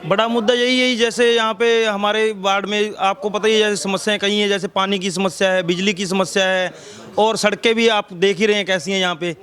बड़ा मुद्दा यही जैसे यहाँ पे हमारे वार्ड में आपको पता ही है, जैसे समस्याएं कई हैं, जैसे पानी की समस्या है, बिजली की समस्या है, और सड़कें भी आप देख ही रहे हैं कैसी हैं यहाँ पे।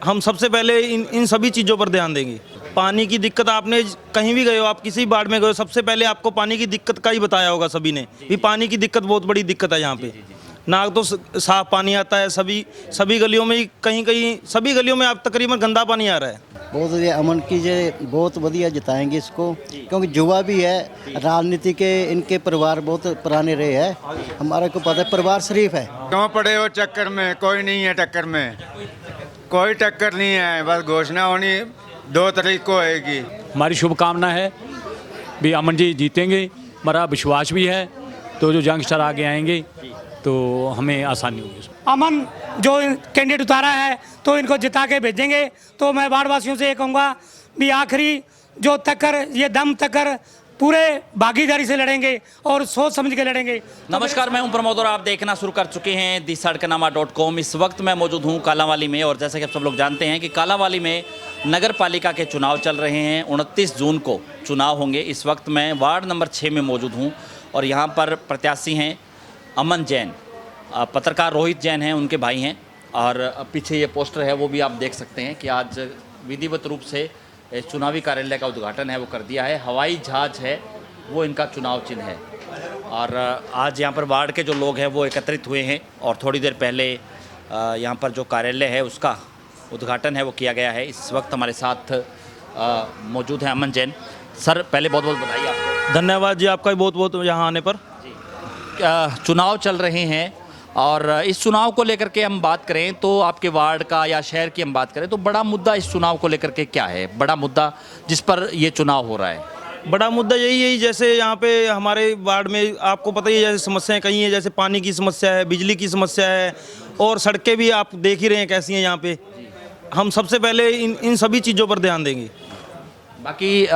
हम सबसे पहले इन सभी चीज़ों पर ध्यान देंगे। पानी की दिक्कत, आपने कहीं भी गए हो, आप किसी वार्ड में गए हो, सबसे पहले आपको पानी की दिक्कत का ही बताया होगा सभी ने भी पानी की दिक्कत बहुत बड़ी दिक्कत है यहाँ पे। ना तो साफ पानी आता है, सभी गलियों में, कहीं सभी गलियों में आप तकरीबन गंदा पानी आ रहा है। बहुत बढ़िया अमन की जे बहुत बढ़िया जिताएंगे इसको, क्योंकि युवा भी है, राजनीति के इनके परिवार बहुत पुराने रहे हैं, हमारे को पता है परिवार शरीफ है। क्यों पड़े हो चक्कर में, कोई नहीं है टक्कर में, कोई टक्कर नहीं है, बस घोषणा होनी 2 तारीख को होएगी। हमारी शुभकामना है भी अमन जी जीतेंगे, हमारा विश्वास भी है। तो जो यंगस्टर आगे आएंगे तो हमें आसानी होगी। अमन जो कैंडिडेट उतारा है तो इनको जिता के भेजेंगे। तो मैं वार्ड वासियों से ये कहूँगा भी आखिरी जो टक्कर, ये दम टक्कर पूरे भागीदारी से लड़ेंगे और सोच समझ के लड़ेंगे। नमस्कार, मैं हूं प्रमोद और आप देखना शुरू कर चुके हैं दी सड़कनामा.com। इस वक्त मैं मौजूद हूं कालांवाली में, और जैसा कि आप सब लोग जानते हैं कि कालांवाली में नगर पालिका के चुनाव चल रहे हैं। 29 जून को चुनाव होंगे। इस वक्त मैं वार्ड नंबर 6 में मौजूद हूँ और यहाँ पर प्रत्याशी हैं अमन जैन, पत्रकार रोहित जैन हैं, उनके भाई हैं। और पीछे ये पोस्टर है वो भी आप देख सकते हैं कि आज विधिवत रूप से चुनावी कार्यालय का उद्घाटन है वो कर दिया है। हवाई जहाज है वो इनका चुनाव चिन्ह है। और आज यहाँ पर वार्ड के जो लोग हैं वो एकत्रित हुए हैं और थोड़ी देर पहले यहाँ पर जो कार्यालय है उसका उद्घाटन है वो किया गया है। इस वक्त हमारे साथ मौजूद हैं अमन जैन। सर, पहले बहुत बहुत बधाई आपको। धन्यवाद जी आपका भी बहुत बहुत यहाँ आने पर। चुनाव चल रहे हैं और इस चुनाव को लेकर के हम बात करें तो आपके वार्ड का या शहर की हम बात करें तो बड़ा मुद्दा इस चुनाव को लेकर के क्या है? बड़ा मुद्दा जिस पर ये चुनाव हो रहा है। बड़ा मुद्दा यही जैसे यहाँ पे हमारे वार्ड में आपको पता ही है, जैसे समस्याएं कई हैं, जैसे पानी की समस्या है, बिजली की समस्या है, और सड़कें भी आप देख ही रहे हैं कैसी हैं यहाँ पे। हम सबसे पहले इन सभी चीज़ों पर ध्यान देंगे। बाकी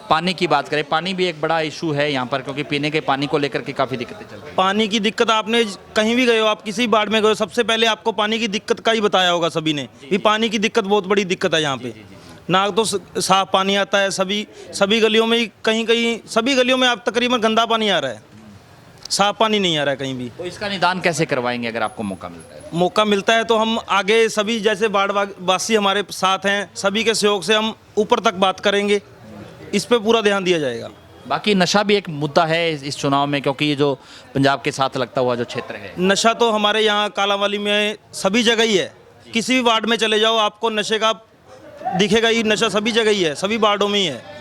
पानी की बात करें, पानी भी एक बड़ा इशू है यहाँ पर, क्योंकि पीने के पानी को लेकर के काफ़ी दिक्कतें चल रही हैं। पानी की दिक्कत, आपने कहीं भी गए हो, आप किसी वार्ड में गए हो, सबसे पहले आपको पानी की दिक्कत का ही बताया होगा सभी ने भी पानी की दिक्कत बहुत बड़ी दिक्कत है यहाँ पे। ना तो साफ पानी आता है, सभी गलियों में, कहीं सभी गलियों में आप तकरीबन गंदा पानी आ रहा है, साफ पानी नहीं आ रहा है कहीं भी। तो इसका निदान कैसे करवाएंगे अगर आपको मौका मिलता है? मौका मिलता है तो हम आगे सभी जैसे वार्ड वासी हमारे साथ हैं, सभी के सहयोग से हम ऊपर तक बात करेंगे, इस पे पूरा ध्यान दिया जाएगा। बाकी नशा भी एक मुद्दा है इस चुनाव में, क्योंकि ये जो पंजाब के साथ लगता हुआ जो क्षेत्र है। नशा तो हमारे यहाँ कालांवाली में सभी जगह ही है, किसी भी वार्ड में चले जाओ आपको नशे का दिखेगा ही, नशा सभी जगह ही है, सभी वार्डों में ही है।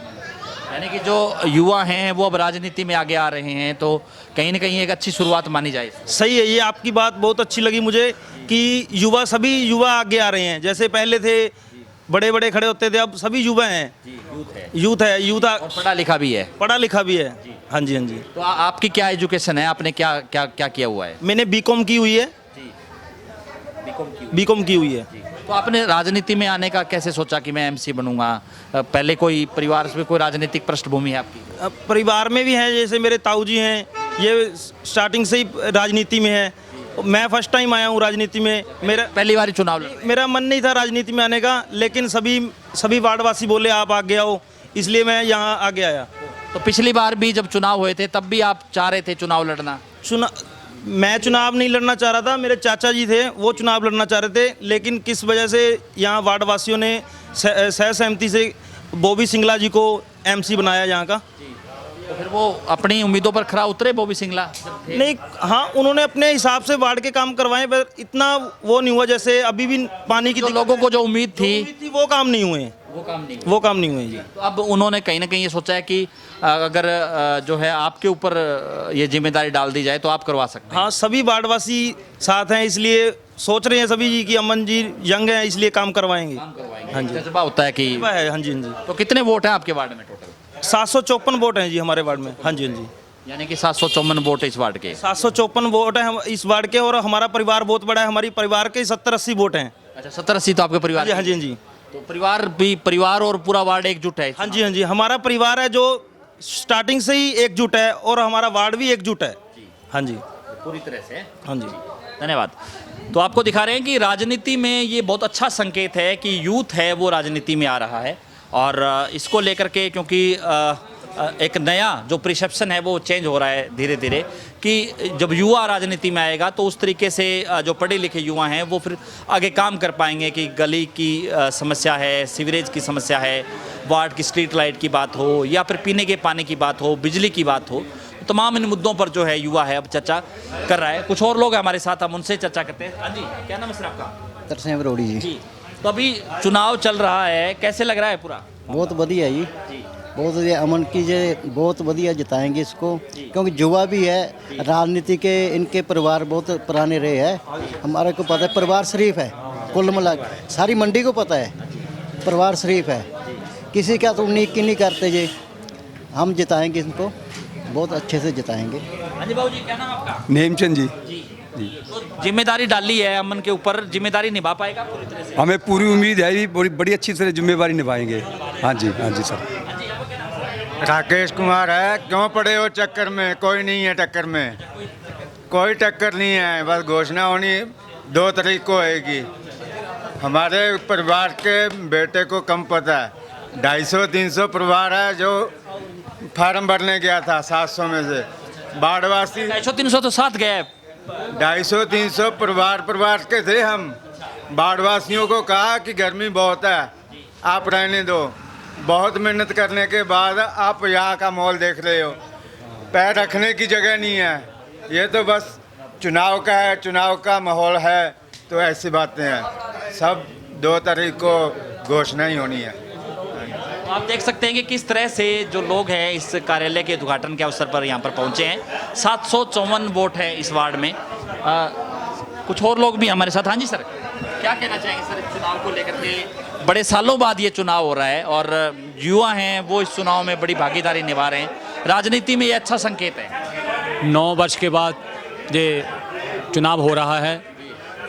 यानी कि जो युवा हैं वो अब राजनीति में आगे आ रहे हैं, तो कहीं ना कहीं एक अच्छी शुरुआत मानी जाए। सही है, ये आपकी बात बहुत अच्छी लगी मुझे कि सभी युवा आगे आ रहे हैं। जैसे पहले थे बड़े बड़े खड़े होते थे, अब सभी युवा हैं, यूथ और पढ़ा लिखा भी है। हाँ जी हाँ जी। तो आपकी क्या एजुकेशन है? आपने क्या क्या क्या किया हुआ है? मैंने बीकॉम की हुई है। बीकॉम की हुई है। तो आपने राजनीति में आने का कैसे सोचा कि मैं एमसी बनूंगा? पहले कोई परिवार में कोई राजनीतिक पृष्ठभूमि है आपकी? परिवार में भी हैं, जैसे मेरे ताऊ जी हैं, ये स्टार्टिंग से ही राजनीति में है। मैं फर्स्ट टाइम आया हूँ राजनीति में। मेरा पहली बार चुनाव मेरा मन नहीं था राजनीति में आने का, लेकिन सभी वार्डवासी बोले आप आगे आओ, इसलिए मैं यहाँ आगे आया। तो पिछली बार भी जब चुनाव हुए थे तब भी आप चाह रहे थे चुनाव लड़ना? मैं चुनाव नहीं लड़ना चाह रहा था, मेरे चाचा जी थे वो चुनाव लड़ना चाह रहे थे, लेकिन किस वजह से यहाँ वार्डवासियों ने सहमति से बॉबी सिंगला जी को एमसी बनाया यहाँ का। तो फिर वो अपनी उम्मीदों पर खरा उतरे बॉबी सिंगला? नहीं, हाँ, उन्होंने अपने हिसाब से वार्ड के काम करवाए, पर इतना वो नहीं हुआ। जैसे अभी भी पानी की लोगों को जो उम्मीद थी वो काम नहीं हुए। वो काम नहीं हुए जी। तो अब उन्होंने कहीं ना कहीं ये सोचा है कि अगर जो है आपके ऊपर ये जिम्मेदारी डाल दी जाए तो आप करवा सकते हैं। हाँ, सभी वार्डवासी साथ हैं, इसलिए सोच रहे हैं सभी जी कि अमन जी यंग हैं, इसलिए काम करवाएंगे। हाँ जी, जज्बा होता है कि हाँ जी हाँ जी। तो कितने वोट हैं आपके वार्ड में टोटल? 754 वोट हैं जी हमारे वार्ड में। हाँ जी हाँ जी। यानी कि 754 वोट इस वार्ड के? 754 वोट हैं इस वार्ड के, और हमारा परिवार बहुत बड़ा है, हमारी परिवार के 70-80 वोट हैं। अच्छा, 70-80 तो आपके परिवार? हाँ जी हाँ जी। तो परिवार और पूरा वार्ड एकजुट है? हाँ जी हाँ जी, हमारा परिवार है जो स्टार्टिंग से ही एकजुट है, और हमारा वार्ड भी एकजुट है। हाँ जी, पूरी तरह से। हाँ जी, धन्यवाद। तो आपको दिखा रहे हैं कि राजनीति में ये बहुत अच्छा संकेत है कि यूथ है वो राजनीति में आ रहा है, और इसको लेकर के क्योंकि एक नया जो प्रिसेप्शन है वो चेंज हो रहा है धीरे धीरे कि जब युवा राजनीति में आएगा तो उस तरीके से जो पढ़े लिखे युवा हैं वो फिर आगे काम कर पाएंगे कि गली की समस्या है, सीवरेज की समस्या है, वार्ड की स्ट्रीट लाइट की बात हो या फिर पीने के पानी की बात हो, बिजली की बात हो, तो तमाम इन मुद्दों पर जो है युवा है अब चर्चा कर रहा है। कुछ और लोग हैं हमारे साथ, हम उनसे चर्चा करते हैं। हाँ जी, क्या नाम है सर आपका? तरसेम बरोड़ी जी। जी, तो अभी चुनाव चल रहा है, कैसे लग रहा है पूरा? बहुत बढ़िया जी, बहुत बढ़िया। अमन की जे बहुत बढ़िया जिताएंगे इसको, क्योंकि युवा भी है, राजनीति के इनके परिवार बहुत पुराने रहे हैं। हमारे को पता है परिवार शरीफ है, कुल मिला सारी मंडी को पता है परिवार शरीफ है, किसी का तो उम्मीद की नहीं करते जी। हम जिताएंगे इनको, बहुत अच्छे से जिताएंगे। हाँ जी बाबू जी, क्या नाम आपका? नेमचंद जी। जी, तो जिम्मेदारी डाली है अमन के ऊपर, जिम्मेदारी निभा पाएगा पूरी तरह से? हमें पूरी उम्मीद है भी बड़ी अच्छी तरह जिम्मेवारी निभाएंगे। हाँ जी सर। राकेश कुमार है। क्यों पड़े हो चक्कर में, कोई नहीं है टक्कर में, कोई टक्कर नहीं है, बस घोषणा होनी 2 तारीख को होएगी। हमारे परिवार के बेटे को कम पता है, 250-300 परिवार है जो फार्म भरने गया था 700 में से। बाढ़वासी 250-300 तो साथ गए। 250-300 परिवार के थे हम। बाढ़वासियों को कहा कि गर्मी बहुत है, आप रहने दो। बहुत मेहनत करने के बाद आप यहाँ का माहौल देख रहे हो, पैर रखने की जगह नहीं है। ये तो बस चुनाव का है, चुनाव का माहौल है, तो ऐसी बातें हैं। सब 2 तारीख को घोषणा ही होनी है। आप देख सकते हैं कि किस तरह से जो लोग हैं इस कार्यालय के उद्घाटन के अवसर पर यहाँ पर पहुँचे हैं। 754 वोट है इस वार्ड में। कुछ और लोग भी हमारे साथ। हाँ जी सर, क्या कहना चाहेंगे सर इस चुनाव को लेकर के? बड़े सालों बाद ये चुनाव हो रहा है और युवा हैं वो इस चुनाव में बड़ी भागीदारी निभा रहे हैं। राजनीति में ये अच्छा संकेत है। 9 वर्ष के बाद ये चुनाव हो रहा है।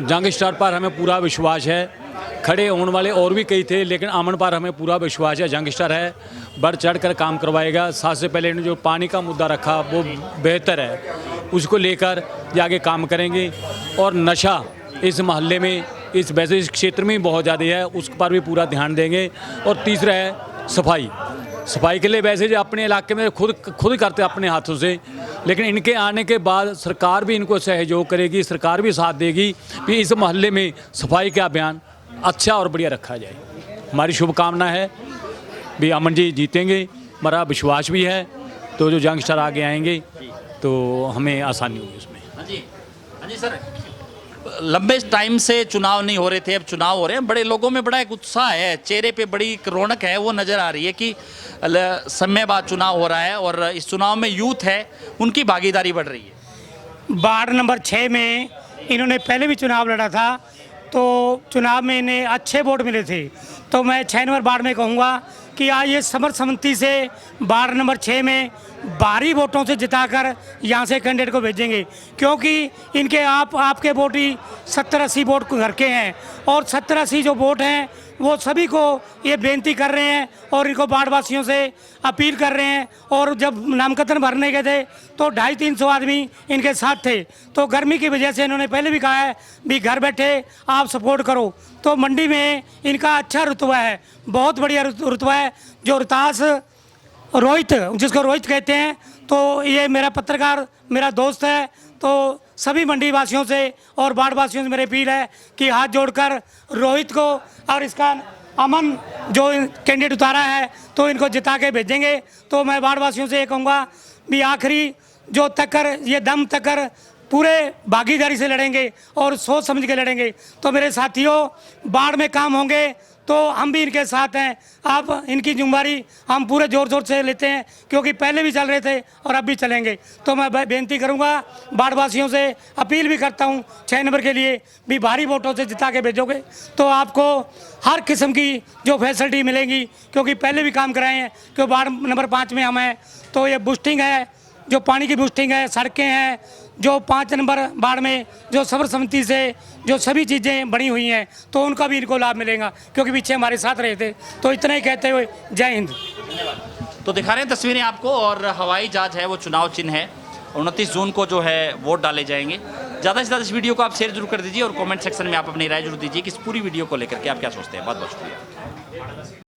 जंग स्टार पर हमें पूरा विश्वास है। खड़े होने वाले और भी कई थे, लेकिन अमन पर हमें पूरा विश्वास है। जंग स्टार है, बढ़ चढ़ कर काम करवाएगा। साथ से पहले इन्होंने जो पानी का मुद्दा रखा वो बेहतर है, उसको लेकर आगे काम करेंगे। और नशा इस मोहल्ले में, इस वैसे इस क्षेत्र में बहुत ज़्यादा है, उस पर भी पूरा ध्यान देंगे। और तीसरा है सफाई के लिए वैसे जो अपने इलाके में खुद करते अपने हाथों से, लेकिन इनके आने के बाद सरकार भी इनको सहयोग करेगी, सरकार भी साथ देगी कि इस मोहल्ले में सफाई का अभियान अच्छा और बढ़िया रखा जाए। हमारी शुभकामना है भी अमन जी जीतेंगे, हमारा विश्वास भी है। तो जो यंगस्टर आगे आएंगे तो हमें आसानी होगी उसमें। हाँ जी सर, लंबे टाइम से चुनाव नहीं हो रहे थे, अब चुनाव हो रहे हैं। बड़े लोगों में बड़ा एक उत्साह है, चेहरे पे बड़ी एक रौनक है, वो नज़र आ रही है कि समय बाद चुनाव हो रहा है और इस चुनाव में यूथ है, उनकी भागीदारी बढ़ रही है। वार्ड नंबर 6 में इन्होंने पहले भी चुनाव लड़ा था, तो चुनाव में इन्हें अच्छे वोट मिले थे। तो मैं 6 नंबर वार्ड में कहूँगा कि आज ये समर्थसमिति से वार्ड नंबर 6 में भारी वोटों से जिताकर यहाँ से कैंडिडेट को भेजेंगे, क्योंकि इनके आपके वोट ही 70-80 वोट घर के हैं। और 70-80 जो वोट हैं वो सभी को ये बेनती कर रहे हैं और इनको वार्डवासियों से अपील कर रहे हैं। और जब नामांकन भरने गए थे तो 250-300 आदमी इनके साथ थे। तो गर्मी की वजह से इन्होंने पहले भी कहा है भी घर बैठे आप सपोर्ट करो। तो मंडी में इनका अच्छा रुतबा है, बहुत बढ़िया रुतबा है। जो रोहतास रोहित, जिसको रोहित कहते हैं, तो ये मेरा पत्रकार, मेरा दोस्त है। तो सभी मंडी वासियों से और वार्ड वासियों से मेरी अपील है कि हाथ जोड़कर रोहित को और इसका अमन जो कैंडिडेट उतारा है तो इनको जिता के भेजेंगे। तो मैं वार्ड वासियों से ये कहूँगा भी आखिरी जो टक्कर, ये दम टक्कर पूरे भागीदारी से लड़ेंगे और सोच समझ के लड़ेंगे। तो मेरे साथियों, बाढ़ में काम होंगे तो हम भी इनके साथ हैं। आप इनकी जिम्मेदारी हम पूरे जोर से लेते हैं, क्योंकि पहले भी चल रहे थे और अब भी चलेंगे। तो मैं बेनती करूंगा, बाढ़वासियों से अपील भी करता हूं 6 नंबर के लिए भी भारी वोटों से जिता के भेजोगे तो आपको हर किस्म की जो फैसिलिटी मिलेगी, क्योंकि पहले भी काम कराए हैं। क्योंकि वार्ड नंबर 5 में हम हैं, तो ये बूस्टिंग है, जो पानी की बूस्टिंग है, सड़कें हैं, जो 5 नंबर वार्ड में जो सर्वसम्मति से जो सभी चीज़ें बनी हुई हैं, तो उनका भी इनको लाभ मिलेगा, क्योंकि पीछे हमारे साथ रहे थे। तो इतना ही कहते हुए जय हिंद। तो दिखा रहे हैं तस्वीरें आपको, और हवाई जहाज है वो चुनाव चिन्ह है। 29 जून को जो है वोट डाले जाएंगे। ज़्यादा से ज़्यादा इस वीडियो को आप शेयर जरूर कर दीजिए और कमेंट सेक्शन में आप अपनी राय जरूर दीजिए कि इस पूरी वीडियो को लेकर के आप क्या सोचते हैं। बहुत बहुत शुक्रिया।